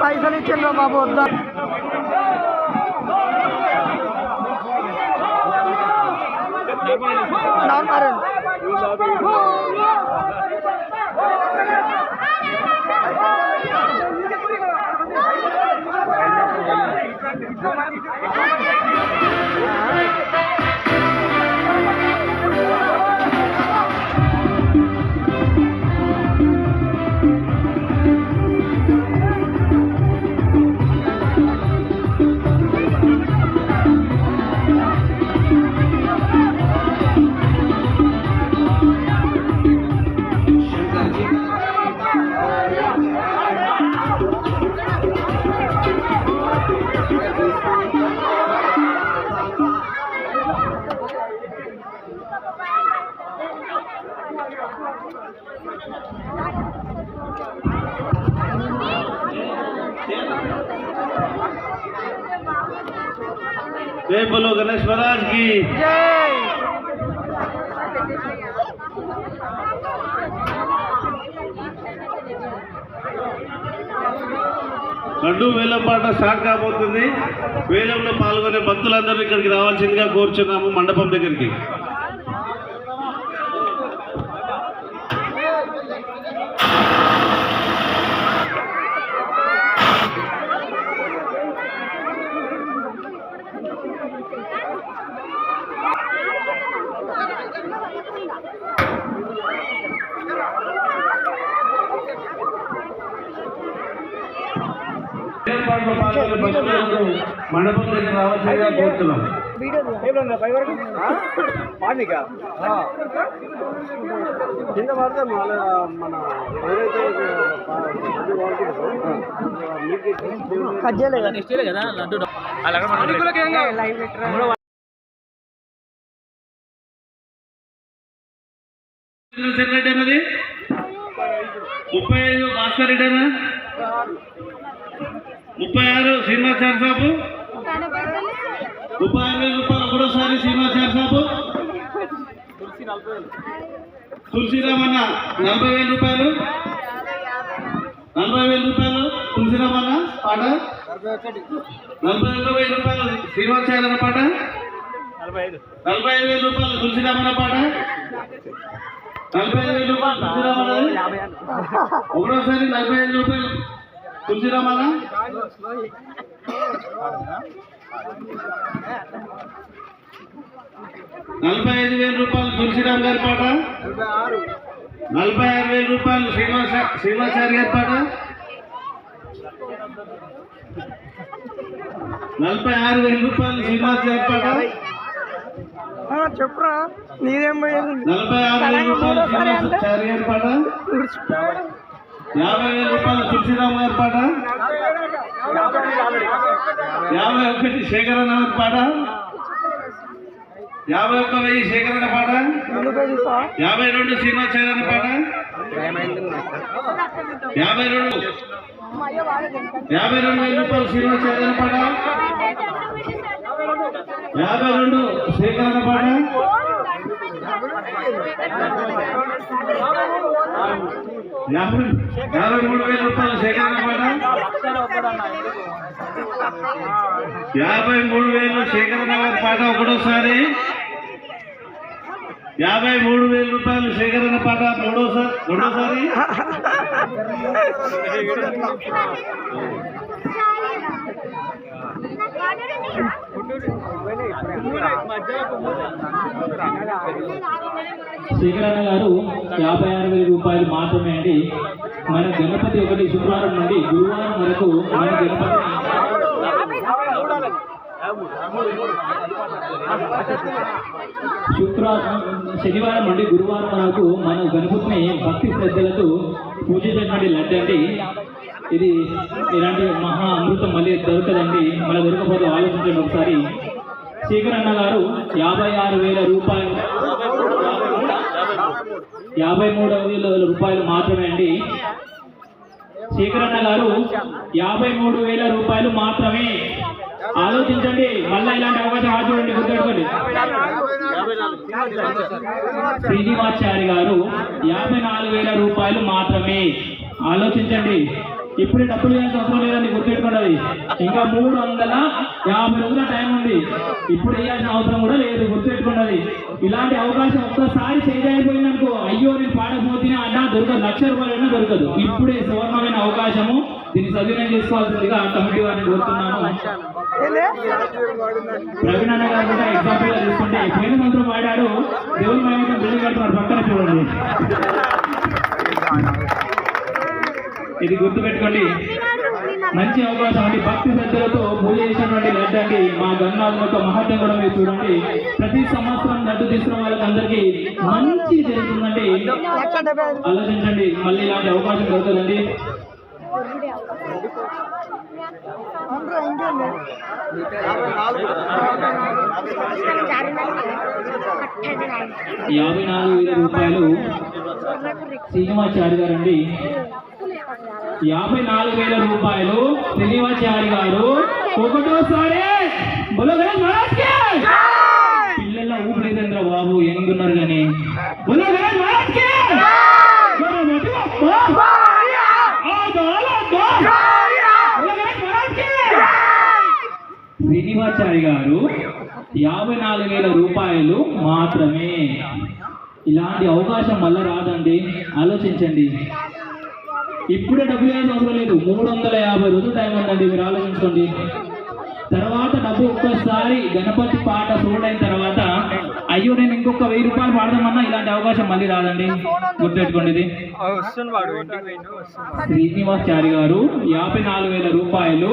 పైసలు ఇచ్చిండ్రు బాబు వద్దా जय बोलो गणेश महाराज की जय। గండు వేలం పాట స్టార్ట్ కాబోతుంది. వేలంలో పాల్గొనే భక్తులందరూ ఇక్కడికి రావాల్సిందిగా కోరుచున్నాము మండపం దగ్గరికి. మండపం దగ్గర రావాల్సిందిగా కోరుతున్నాం. కింద పడితే మన రెడ్డి అన్నది 35 భాస్కర్ రెడ్డి అన్న 36 శ్రీనివాసారి సాబు 36,000 రూపాయలు ఒకటోసారి శ్రీనివాసారి సాబు. తులసిరామన్న 40,000 రూపాయలు 40,000 రూపాయలు తులసిరామన్న పాట 41,000 రూపాయలు శ్రీనివాసారి అన్న పాట 45,000 రూపాయలు తులసిరామన్న పాట 45,000 రూపాయలు తులసిరామన్నది ఒకటోసారి 45,000 రూపాయలు తులసిరామన్న 45,000 రూపాయలు తులసిరామ్ గారి పాట 46,000 రూపాయలు శ్రీనివాసారి గారి పాట 46,000 రూపాయలు శ్రీనివాస్ గారి పాట చెప్పురా నీదేం 46,000 రూపాయలు శ్రీనివాసారి గారి పాట 50,000 రూపాయలు తులసిరామ్ గారి పాట 51 శేఖరన్న గారి పాట 51,000 శేఖరన్న పాట 52 శ్రీనివాసారి పాట 52,000 రూపాయలు శ్రీనివాసారి పాట 52 శేఖరన్న పాట 53,000 రూపాయలు శేఖరన్న పాట 53,000 శేఖరన్న గారి పాట ఒకటోసారి 53,000 రూపాయలు శేఖరన్న పాట రెండోసారి 56,000 రూపాయలు మాత్రమే అండి. మన గణపతి 1 శుక్రవారం నుండి గురువారం వరకు మన గణపతి శనివారం నుండి గురువారం వరకు మన గణపతిని భక్తి శ్రద్ధలతో పూజించినటువంటి లడ్డు అండి. ఇది ఇలాంటి మహా అమృతం మళ్ళీ దొరకదండి, మళ్ళీ దొరకపోతే ఆలోచించండి ఒకసారి. శేఖర్ అన్న గారు 56,000 రూపాయలు, 53,000 రూపాయలు మాత్రమే అండి. శేఖర్ అన్న గారు 53,000 రూపాయలు మాత్రమే. ఆలోచించండి, మళ్ళీ ఇలాంటి అవకాశం చూడండి, గుర్తుపెట్టుకోండి. శ్రీనివాచారి గారు 54,000 రూపాయలు మాత్రమే. ఆలోచించండి, ఇప్పుడు డబ్బులు వేయాల్సిన అవసరం లేదండి, గుర్తుపెట్టుకోండి. ఇంకా 350 రోజుల టైం ఉంది, ఇప్పుడు వేయాల్సిన అవసరం కూడా లేదు, గుర్తుపెట్టుకోండి. ఇలాంటి అవకాశం ఒక్కసారి చేయకపోయిందనుకో, అయ్యో నేను పాడకపోతున్నా అన్నా దొరకదు, 1,00,000 రూపాయలు దొరకదు. ఇప్పుడే సువర్ణమైన అవకాశము, దీన్ని సద్వినియోగం చేసుకోవాల్సిందిగా కమిటీ వారిని కోరుతున్నాను. ప్రవీణ్ అన్న గారు కూడా ఎగ్జాంపుల్ గా తీసుకుంటే పోయిన సంవత్సరం వాడాడు, దేవుని మహిమతో బిల్డింగ్ కడుతున్నారు, పక్కన చూడండి. ఇది గుర్తుపెట్టుకోండి, మంచి అవకాశం అండి. భక్తి శ్రద్ధలతో పూజ చేసినటువంటి లడ్డు అండి. మా గన్నాథ్ యొక్క మహత్యం కూడా మీరు చూడండి. ప్రతి సంవత్సరం లడ్డు తీసుకున్న వాళ్ళకి అందరికీ మంచి జరుగుతుందండి. ఆలోచించండి, మళ్ళీ ఇలాంటి అవకాశం దొరకదండి. 54,000 రూపాయలు శ్రీనివాచారి గారు అండి. 54,000 రూపాయలు శ్రీనివాచారి గారు ఒకటోసారి. పిల్లల ఊపిరిదేంద్ర బాబు ఎందున్నారు కానీ శ్రీనివాచారి గారు 54,000 రూపాయలు మాత్రమే. ఇలాంటి అవకాశం మళ్ళీ రాదండి, ఆలోచించండి. ఇప్పుడే డబ్బులు వేయాల్సిన అవసరం లేదు, 350 రోజులు టైం ఉందండి, మీరు ఆలోచించుకోండి. తర్వాత డబ్బు ఒక్కసారి గణపతి పాట చూడైన తర్వాత అయ్యో నేను ఇంకొక 1000 రూపాయలు పాడదామన్నా ఇలాంటి అవకాశం మళ్ళీ రాదండి, గుర్తుపెట్టుకోండి. ఇది శ్రీనివాచారి గారు 54,000 రూపాయలు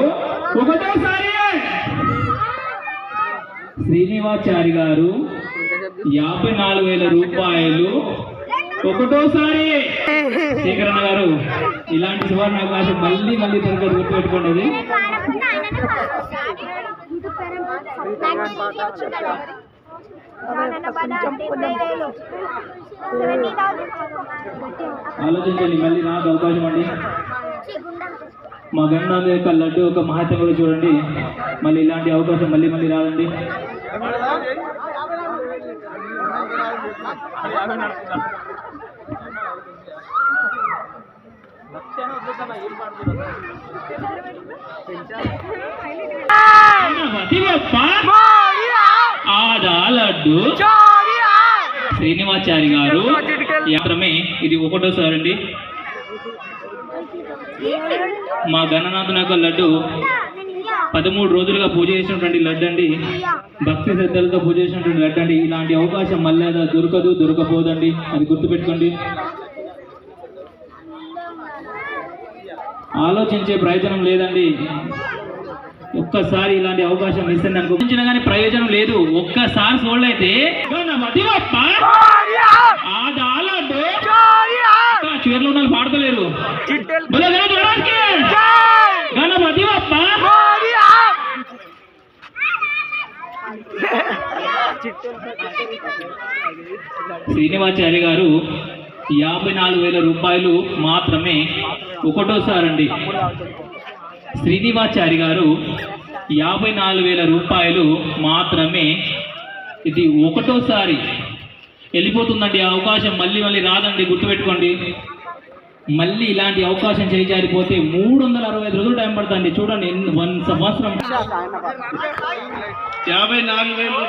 ఒకటోసారి. శ్రీనివాచారి గారు 54,000 రూపాయలు ఒకటోసారి. శేఖరణ గారు ఇలాంటి సువర్ణ అవకాశం మళ్ళీ మళ్ళీ దొరకదు, గుర్తుపెట్టుకోండి. ఆలోచించండి, మళ్ళీ నాకు అవకాశం అండి. మా గణనాథ్ యొక్క లడ్డు ఒక మహత్యం కూడా చూడండి, మళ్ళీ ఇలాంటి అవకాశం మళ్ళీ మళ్ళీ రాదండి. లడ్డు శ్రీనివాచారి గారు మాత్రమే. ఇది ఒకటోసారి అండి. మా గణనాథుని యొక్క లడ్డు 13 రోజులుగా పూజ చేసినటువంటి లడ్డు అండి. భక్తి శ్రద్ధలతో పూజ చేసినటువంటి లడ్డు అండి. ఇలాంటి అవకాశం మళ్ళీ దొరకదు, దొరకపోదండి, అది గుర్తుపెట్టుకోండి. ఆలోచించే ప్రయోజనం లేదండి. ఒక్కసారి ఇలాంటి అవకాశం ఇస్తుంది అనుకుంటున్నా కానీ ప్రయోజనం లేదు. ఒక్కసారి సోల్డ్ అయితే చీరలు ఉన్న పాడతలేరు. శ్రీనివాచారి గారు 54,000 రూపాయలు మాత్రమే ఒకటోసారి అండి. శ్రీనివాచారి గారు 54,000 రూపాయలు మాత్రమే. ఇది ఒకటోసారి వెళ్ళిపోతుందండి, ఆ అవకాశం మళ్ళీ మళ్ళీ రాదండి, గుర్తుపెట్టుకోండి. మళ్ళీ ఇలాంటి అవకాశం చేజారిపోతే 365 రోజులు టైం పడుతుంది. చూడండి, 1 సంవత్సరం. 54,000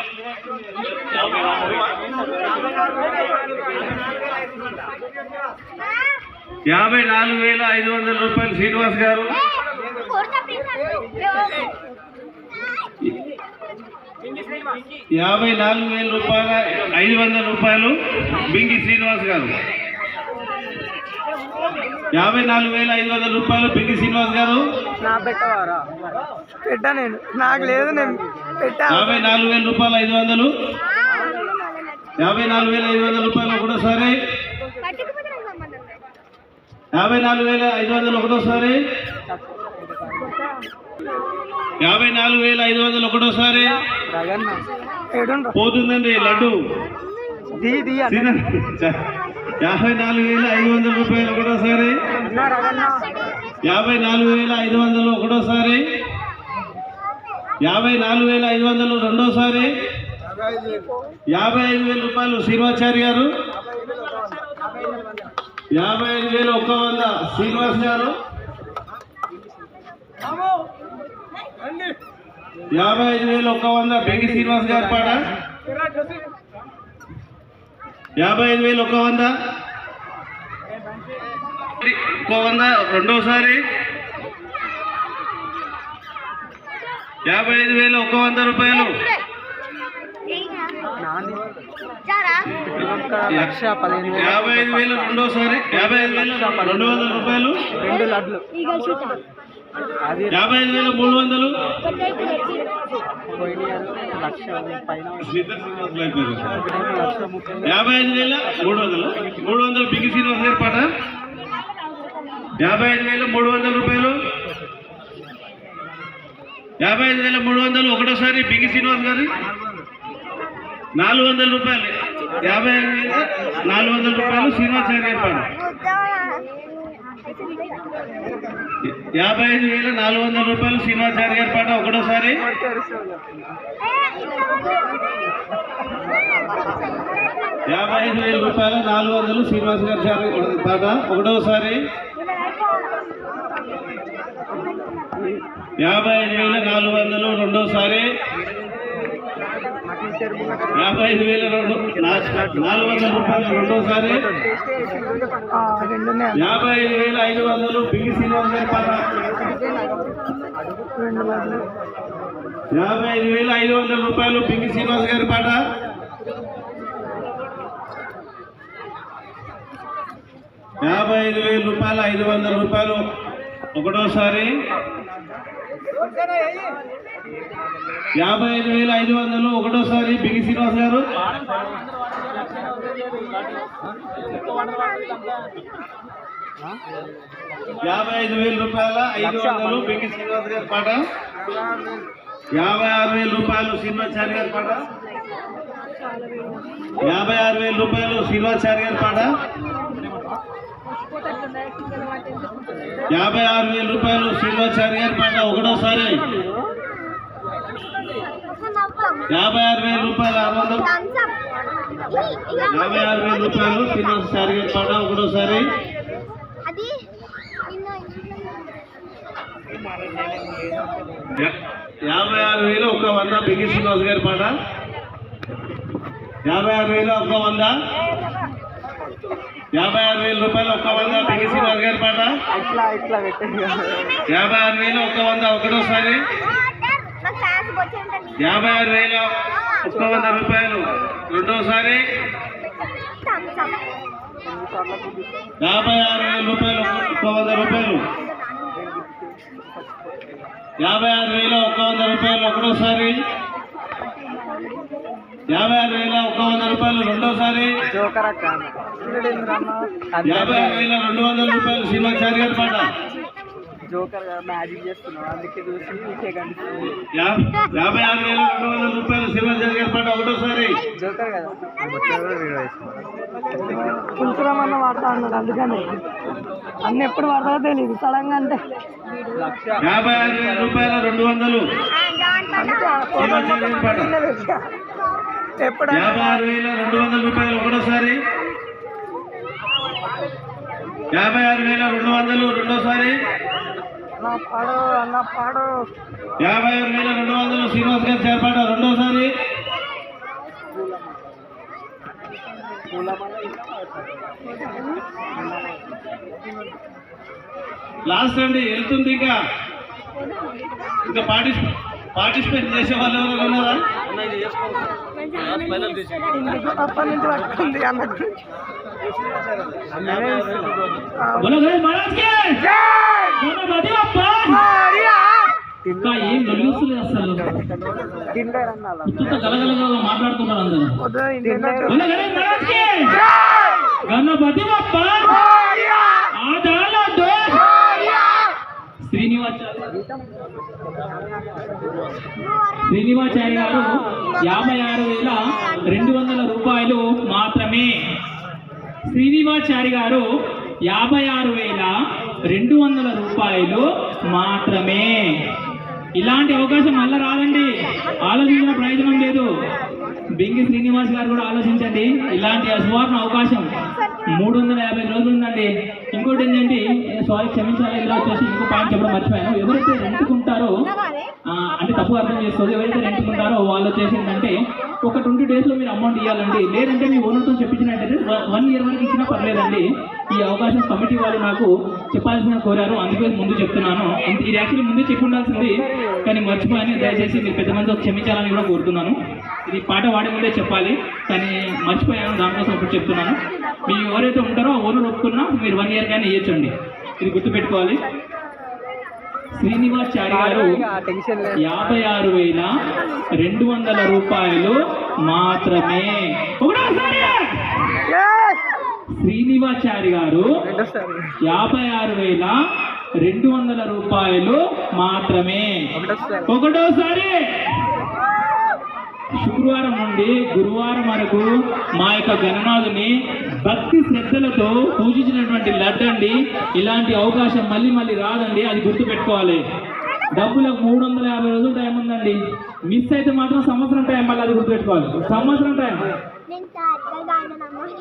54,500 రూపాయలు శ్రీనివాస్ గారు. 54,500 రూపాయలు బింగి శ్రీనివాస్ గారు. 54,500 రూపాయలు బింగి శ్రీనివాస్ గారు. నా పెట్టవారా పెట్టా నేను నాకు లేదు నేను పెట్టా 54,000 రూపాయలు 500 54,500 రూపాయలు ఒకటోసారి 54,500 ఒకటోసారి 54,500 ఒకటోసారి రగన్న పోతుందండి లడ్డు దీ 54,500 రూపాయలు ఒకటోసారి 54,500 ఒకటోసారి 54,500 రెండోసారి 55,000 రూపాయలు శ్రీనివాచారి గారు 55,100 శ్రీనివాస్ గారు 55,100 బెంగి శ్రీనివాస్ గారి పాట 55,100 రెండోసారి 55,100 రూపాయలు 55,000 రెండోసారి 55,200 రూపాయలు 2 లడ్లు 55,300 లక్ష పైన 55,300 బిగి శ్రీనివాస్ గారి పాట 55,300 రూపాయలు 55,300 ఒకటోసారి బిగి శ్రీనివాస్ గారి 400 రూపాయలు 55,400 రూపాయలు శ్రీనివాచారి గారి పాట 55,400 రూపాయలు శ్రీనివాచారి గారి పాట ఒకటోసారి 55,000 రూపాయలు 400 శ్రీనివాస్ గారి పాట ఒకటోసారి 55,400 రెండోసారి 55,400 రూపాయలు రెండోసారి 55,500 బిగి శ్రీనివాస్ గారి పాట 55,500 రూపాయలు బిగి శ్రీనివాస్ గారి పాట 55,000 రూపాయలు 500 రూపాయలు ఒకటోసారి 55,500 ఒకటోసారి బిగి శ్రీనివాస్ గారు 55,000 రూపాయల 500 బిగి శ్రీనివాస్ గారి పాట 56,000 రూపాయలు శ్రీనివాచారి గారి పాట 56,000 రూపాయలు శ్రీనివాచారి గారి పాట 56,000 రూపాయలు శ్రీనివాచారి గారి పాట ఒకటోసారి 56,000 రూపాయలు 56,000 రూపాయలు శ్రీనివాచారి గారి పాట ఒకటోసారి 56,100 బిగి శ్రీనివాస్ గారి పాట 56,100 56,000 రూపాయలు 100 బిగి శ్రీనివాస్ గారి పాట 56,100 ఒకటోసారి 56,100 రూపాయలు రెండోసారి 56,000 రూపాయలు 100 రూపాయలు 56,100 రూపాయలు ఒకటోసారి 56,100 రూపాయలు రెండోసారి 56,200 రూపాయలు శ్రీనివాచారి గారి పాట జోకర్ మ్యాజిక్ చేస్తున్నాడు అందుకే చూసి 56,200 రూపాయలు శ్రీనివాచారి గారి పాట ఒకటోసారి జోకర్ కదా కుంచురమన్న వాడతా అన్నాడు అందుకని అన్ని ఎప్పుడు వాడతారో తెలియదు సడన్గా అంటే 56,000 రూపాయలు 200 శ్రీనివాచారి గారి పాట ఎప్పుడు 56,200 రూపాయలు ఒకటోసారి 56,200 రెండోసారి నా పాడు అన్న పాడు 56,200 శ్రీనివాస్ గారి చేర్పాట రెండోసారి లాస్ట్ అండి వెళ్తుంది ఇంకా పార్టిసిపేట్ పార్టిసిపేట్ చేసే వాళ్ళు ఎవరైనా ఉన్నారా? ఇంటికి అప్పటి నుంచి పట్టుకుంది అన్నట్టు बोलो गणेश महाराज के गणपति बप्पा ఇంకా ఏం నలుగుతుంది అసలు కిండర్ అన్నాల ఇంత గలగలగా మాట్లాడుతున్నారు అందరూ పొద్దున ఇంటి बोलो गणेश महाराज के गणपति बप्पा आदालत శ్రీనివాచారి గారు 56,200 రూపాయలు మాత్రమే. శ్రీనివాచారి గారు 56,200 రూపాయలు మాత్రమే. ఇలాంటి అవకాశం మళ్ళీ రాదండి, ఆలోచించిన ప్రయోజనం లేదు. బింగి శ్రీనివాస్ గారు కూడా ఆలోచించండి, ఇలాంటి అసువార్ణ అవకాశం 350 రోజులు ఉందండి. ఇంకోటి ఏంటంటే సారీ క్షమించాలి, ఇలా వచ్చేసి ఇంకో పాయింట్ చెప్పడం మర్చిపోయాను. ఎవరైతే రెంట్కుంటారో అంటే తప్పు అర్థం చేసుకోదు, ఎవరైతే రెంట్కుంటారో వాళ్ళు వచ్చేసి ఏంటంటే ఒక 20 డేస్లో మీరు అమౌంట్ ఇవ్వాలండి. లేదంటే మీ ఓనర్తో చెప్పించినట్టయితే 1 ఇయర్ వరకు ఇచ్చినా పర్లేదండి. ఈ అవకాశం కమిటీ వాళ్ళు నాకు చెప్పాల్సిన కోరారు, అందుకే ముందు చెప్తున్నాను. ఇది యాక్చువల్లీ ముందే చెప్పి ఉండాల్సింది కానీ మర్చిపోయాను. దయచేసి మీరు పెద్ద మందితో క్షమించాలని కూడా కోరుతున్నాను. ఇది పాట వాడే ముందే చెప్పాలి కానీ మర్చిపోయాను, దానికోసం ఇప్పుడు చెప్తున్నాను. మీరు ఎవరైతే ఉంటారో ఓనర్ ఒప్పుకున్నా మీరు 1 ఇయర్ కానీ ఇవ్వచ్చండి, ఇది గుర్తుపెట్టుకోవాలి. శ్రీనివాచారి గారు 56,200 రూపాయలు మాత్రమే. శ్రీనివాచారి గారు 56,200 రూపాయలు మాత్రమే. ఒకటోసారి శుక్రవారం నుండి గురువారం వరకు మా యొక్క గణనాథుని భక్తి శ్రద్ధలతో పూజించినటువంటి లడ్డు అండి. ఇలాంటి అవకాశం మళ్ళీ మళ్ళీ రాదండి, అది గుర్తుపెట్టుకోవాలి. డబ్బులకు 350 రోజులు టైం ఉందండి, మిస్ అయితే మాత్రం సంవత్సరం టైం, మళ్ళీ అది గుర్తుపెట్టుకోవాలి, సంవత్సరం టైం.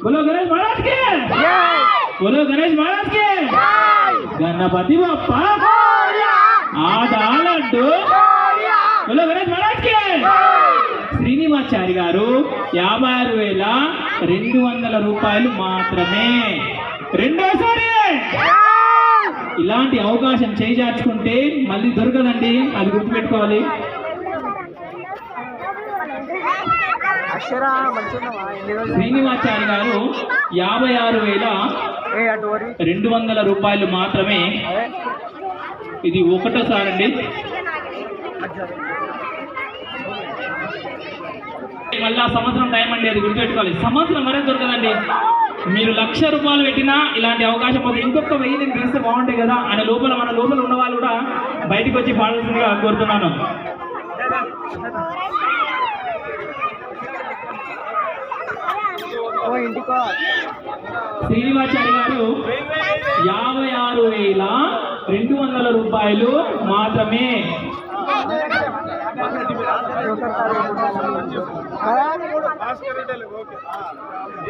बोलो गणेश महाराज के बोलो गणेश महाराज के गणपति बप्पा आदालत बोलो गणेश महाराज के శ్రీనివాచారి గారు 56,200 రూపాయలు మాత్రమే. రెండోసారి ఇలాంటి అవకాశం చేజార్చుకుంటే మళ్ళీ దొరకదండి, అది గుర్తుపెట్టుకోవాలి. శ్రీనివాచారి గారు 56,200 రూపాయలు మాత్రమే. ఇది ఒకటోసారి అండి. మళ్ళా సంవత్సరం టైం అండి, అది గుర్తుపెట్టుకోవాలి. సంవత్సరం వరకు దొరకదండి. మీరు 1,00,000 రూపాయలు పెట్టినా ఇలాంటి అవకాశం పోతే ఇంకొక 1000 నేను తీస్తే బాగుంటాయి కదా అనే లోపల మన లోపల ఉన్న వాళ్ళు కూడా బయటకు వచ్చి పాడాల్సిందిగా కోరుతున్నాను. శ్రీనివాచారి గారు 56,200 రూపాయలు మాత్రమే.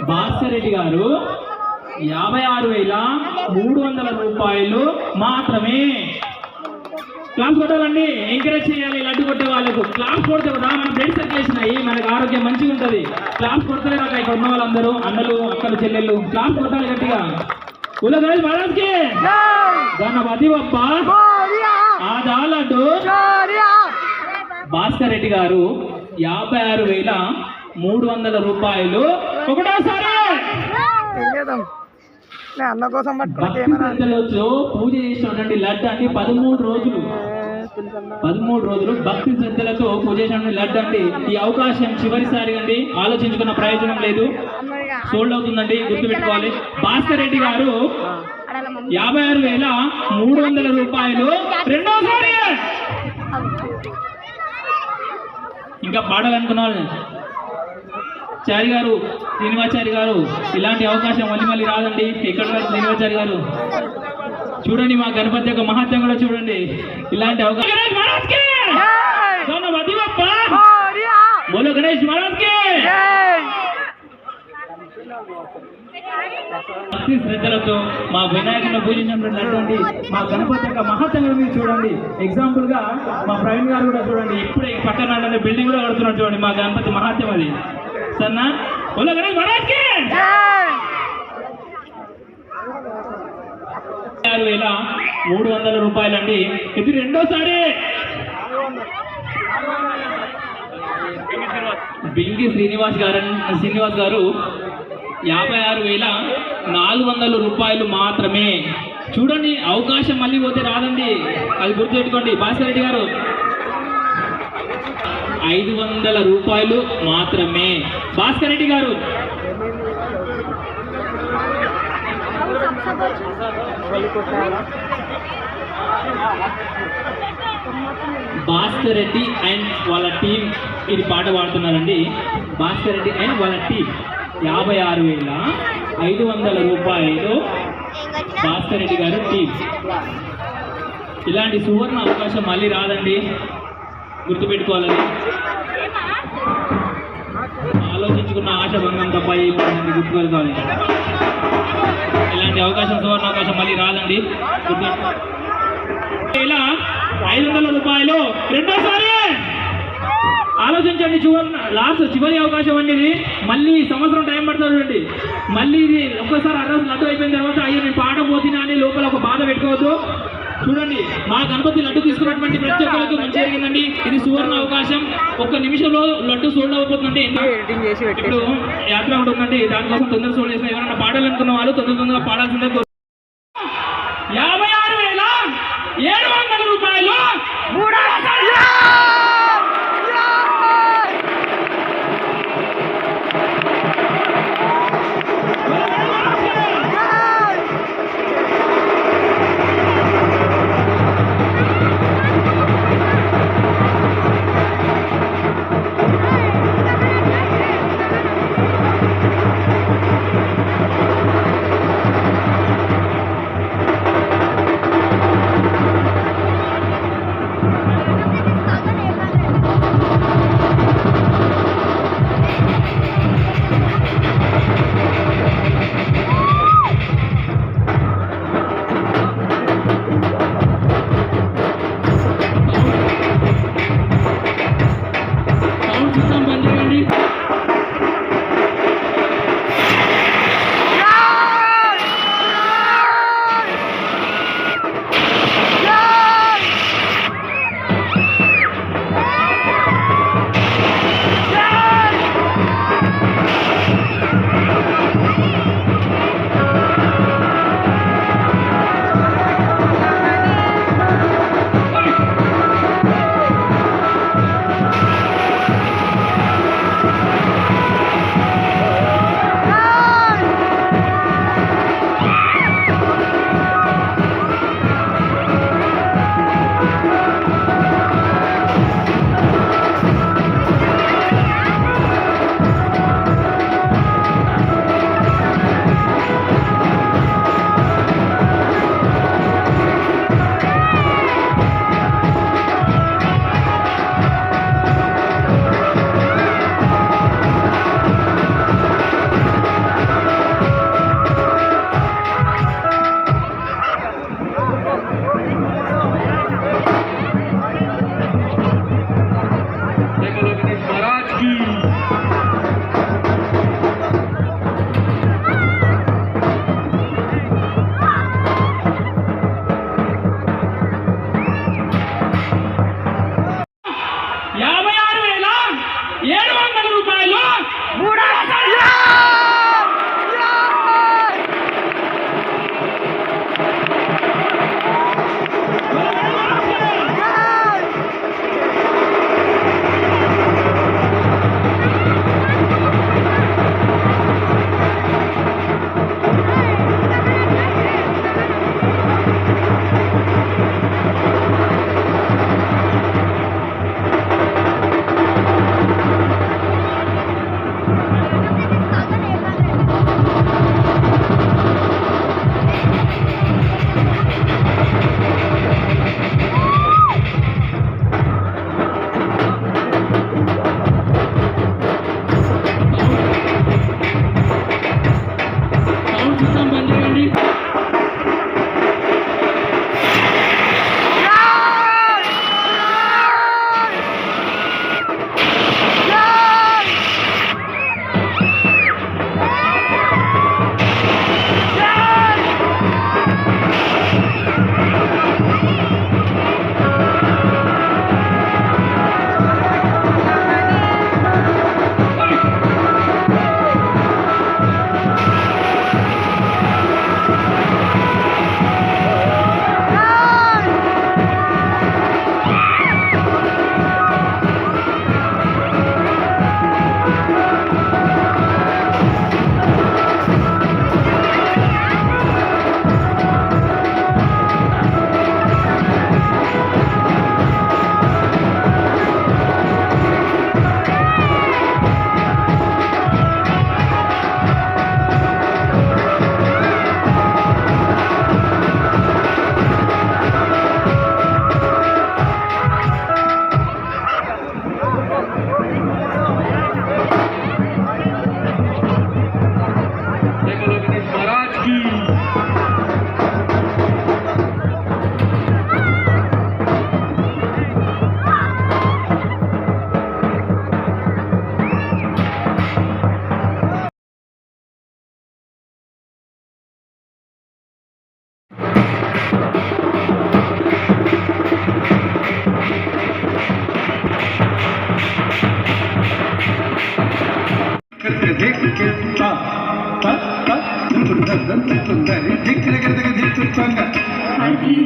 భాస్కర్ రెడ్డి గారు 56,300 రూపాయలు మాత్రమే. క్లాస్ కొట్టాలండి, ఎంకరేజ్ చేయాలి. లడ్డు కొట్టే వాళ్ళకు క్లాస్ కొడితే కదా మన బ్లడ్ సర్క్యులేషన్ అయ్యి మనకు ఆరోగ్యం మంచిగా ఉంటుంది. క్లాస్ కొడతలేరు అక్కడ ఇక్కడ ఉన్న వాళ్ళందరూ, అన్నలు అక్కలు చెల్లెళ్ళు, క్లాస్ కొట్టాలి గట్టిగా. बोलो गणेश महाराज के गणपति बप्पा आदालत భాస్కర్ రెడ్డి గారు 56,300 రూపాయలు. ఒకటోసారి అన్న కోసం పూజ చేసినటువంటి లడ్డు అండి 13 రోజులు భక్తి శ్రద్ధలతో పూజ చేసినటువంటి లడ్డు అండి. ఈ అవకాశం చివరిసారి అండి, ఆలోచించుకున్న ప్రయోజనం లేదు, సోల్డ్ అవుతుందండి, గుర్తుపెట్టుకోవాలి. భాస్కర్ రెడ్డి గారు 56,300 రూపాయలు. రెండోసారి ఇంకా పాడాలనుకున్న వాళ్ళు చారి గారు, శ్రీనివాచారి గారు, ఇలాంటి అవకాశం మళ్ళీ రాదండి. ఎక్కడ శ్రీనివాచారి గారు చూడండి, మా గణపతి యొక్క మహత్యం కూడా చూడండి. ఇలాంటి అవకాశం బోలో గణేష్ మహారాజ్ కి. భక్తి శ్రద్ధలతో మా వినాయకుని పూజించినటువంటి మా గణపతి యొక్క మహత్యం కూడా మీరు చూడండి. ఎగ్జాంపుల్ గా మా ప్రవీణ్ గారు కూడా చూడండి, ఇప్పుడే పక్కన బిల్డింగ్ కూడా కడుతున్నారు చూడండి. మా గణపతి మహత్యం అది సన్నా. బోలో గణేష్ మహారాజ్ కి. 56,300 రూపాయలండి. ఇది రెండోసారి బింగి శ్రీనివాస్ గారు 56,400 రూపాయలు మాత్రమే. చూడండి, అవకాశం మళ్ళీ పోతే రాదండి, అది గుర్తుపెట్టుకోండి. భాస్కర్ రెడ్డి గారు 500 రూపాయలు మాత్రమే. భాస్కర్ రెడ్డి గారు భాస్కర్ రెడ్డి అండ్ వాళ్ళ టీం ఇది పాట పాడుతున్నారండి. భాస్కర్ రెడ్డి అండ్ వాళ్ళ టీం 56,500 రూపాయలు. భాస్కర్ రెడ్డి గారు టీం. ఇలాంటి సువర్ణ అవకాశం మళ్ళీ రాదండి, గుర్తుపెట్టుకోవాలని. ఆలోచించుకున్న ఆశాభంగం తప్ప ఏముందండి, గుర్తుపెట్టుకోవాలి. ఇలాంటి అవకాశం, సువర్ణ అవకాశం మళ్ళీ రాదండి, గుర్తుపెట్టుకోవాలి. ఇలా 500 రూపాయలు రెండోసారి ఆలోచించండి. చివరి అవకాశం అండి ఇది. మళ్ళీ సంవత్సరం టైం పడుతుంది చూడండి. మళ్ళీ ఇది ఒక్కసారి అడ్రస్ లడ్డు అయిపోయిన తర్వాత అయ్యో నేను పాట పోతున్నా అని లోపల ఒక బాధ పెట్టుకోవద్దు. చూడంండి, మా గణపతి లడ్డు తీసుకున్నటువంటి ప్రతి ఒక్కరికి మంచి జరిగిందండి. ఇది సువర్ణ అవకాశం. ఒక్క నిమిషంలో లడ్డు సోల్డ్ అయిపోతుందంటే ఇప్పుడు యాత్ర ఒకటి ఉందండి, దానికోసం తొందర సోల్డ్ చేసిన ఎవరైనా పాడాలనుకున్న వాళ్ళు తొందరగా పాడాల్సిందే. 56,700 రూపాయలు.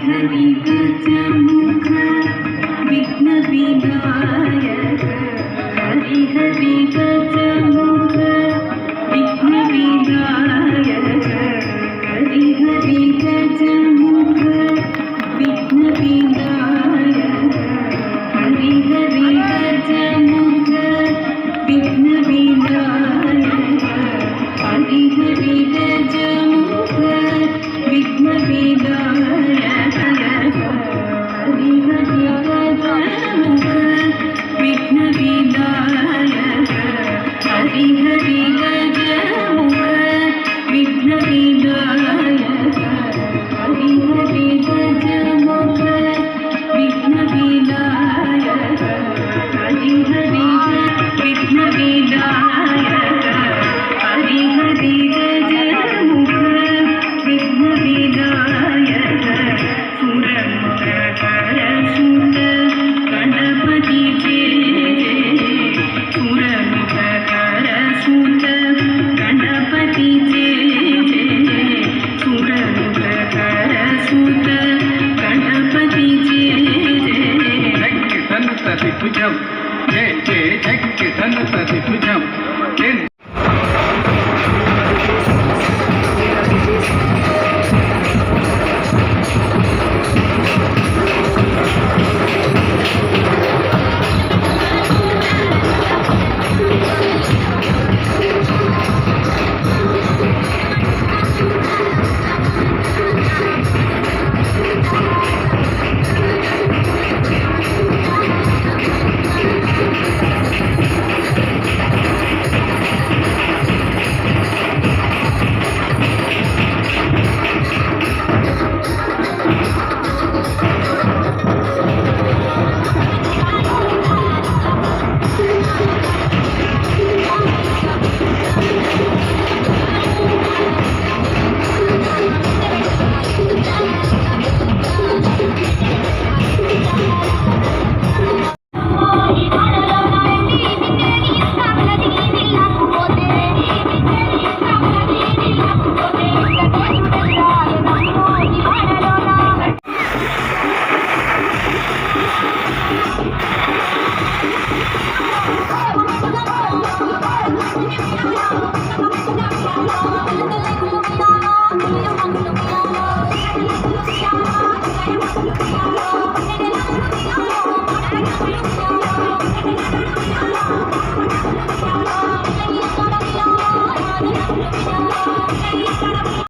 हरि गजमुख विघ्न विनायक हरि हरि गजमुख विघ्न विनायक हरि हरि गजमुख विघ्न विनायक हरि हरि गजमुख विघ्न विनायक हरि हरि गजमुख विघ्न विनायक हरि हरि गजमुख विघ्न विनायक हरि हरि गजमुख विघ्न विनायक हरि हरि गजमुख विघ्न विनायक हरि हरि विघ्न विनायक हरि हरि गजमुख विघ्न विनायक सुरमुखकर सुत गणपति जय सुरमुखकर सुत गणपति जय सुरमुखकर सुत गणपति जय धन्वतरि भुजं जय जय जय धन्वतरि भुजं